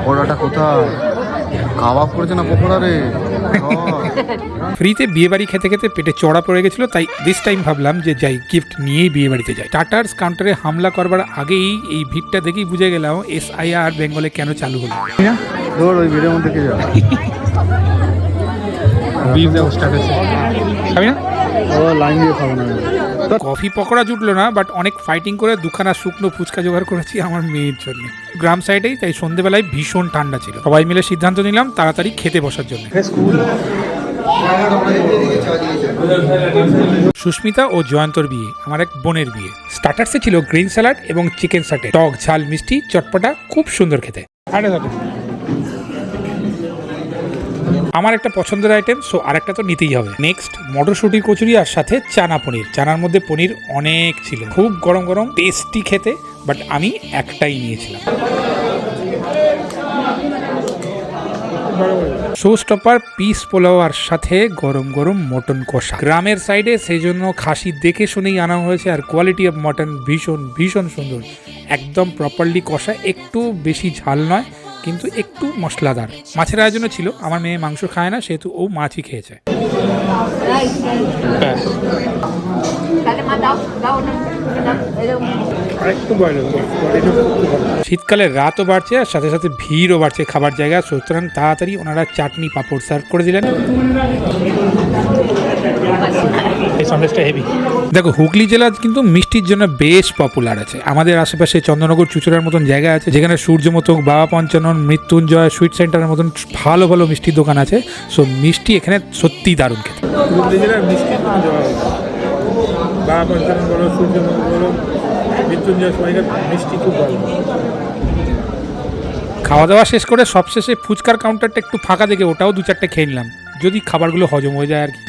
পকোড়াটা কোথায়? কাবাব করেছে না পকোড়া রে। ফ্রিতে বিয়ে বাড়ি খেতে খেতে পেটে চড়া পড়ে গেছিল, তাই দিস টাইম ভাবলাম যে যাই গিফট নিয়েই বিয়ে বাড়িতে যাই। টাটার্স কাউন্টারে হামলা করবার আগেই এই ভিড়টা দেখেই বুঝে গেলাম SIR বেঙ্গলে কেন চালু হলো। ধর ওই ভিড়ের মধ্যে কে যাবে? খাবি না? ও লাইন দিয়ে খাবো না। কফি পকোড়া জুটলো না, বাট অনেক ফাইটিং করে দুখানা শুকনো ফুচকা জোগাড় করেছি আমার মেয়ের জন্য। গ্রাম সাইডেই, তাই সন্ধ্যেবেলায় ভীষণ ঠান্ডা ছিল। সবাই মিলে সিদ্ধান্ত নিলাম তাড়াতাড়ি খেতে বসার জন্য। সুস্মিতা ও জয়ন্তর বিয়ে, আমার এক বোনের বিয়ে। স্টার্টার্সে ছিল গ্রিন স্যালাড এবং চিকেন স্যাটে, টক ঝাল মিষ্টি চটপটা, খুব সুন্দর খেতে। আমার একটা পছন্দের আইটেম, সো আরেকটা তো নিতেই হবে। নেক্সট মটরশুঁটি কচুরি আর সাথে চানা পনির। চানার মধ্যে পনির অনেক ছিল, খুব গরম গরম, টেস্টি খেতে, বাট আমি একটাই নিয়েছিলাম। শো স্টপার পিস পোলাও আর সাথে গরম গরম মটন কষা। গ্রামের সাইডে, সেই জন্য খাসি দেখে শুনেই আনা হয়েছে, আর কোয়ালিটি অফ মটন ভীষণ ভীষণ সুন্দর, একদম প্রপারলি কষা, একটু বেশি ঝাল নয় কিন্তু একটু মশলাদার। মাছের আয়োজনও ছিল, আমার মেয়ে মাংস খায় না, সেহেতু ও মাছই খেয়েছে। শীতকালে রাতও বাড়ছে আর সাথে সাথে ভিড়ও বাড়ছে খাবার জায়গা, সুতরাং তাড়াতাড়ি ওনারা চাটনি পাঁপড় সার্ভ করে দিলেন। দেখো, হুগলি জেলা কিন্তু মিষ্টির জন্য বেশ পপুলার আছে। আমাদের আশেপাশে চন্দ্রনগর, চুচুড়ার মতন জায়গা আছে যেখানে সূর্যমতক, বাবা পঞ্চানন, মৃত্যুঞ্জয়, সুইট সেন্টারের মতন ভালো ভালো মিষ্টির দোকান আছে। সো মিষ্টি এখানে সত্যি দারুণ খেতে। হুগলি জেলার মিষ্টি বাবা পঞ্চানন বলো, সূর্যমতক বলো, মৃত্যুঞ্জয়, সবাইকার মিষ্টি খুব ভালো। খাওয়া দাওয়া শেষ করে সবশেষে ফুচকার কাউন্টারটা একটু ফাঁকা দেখে ওটাও 2-4টে খেয়ে নিলাম, যদি খাবারগুলো হজম হয়ে যায় আর কি।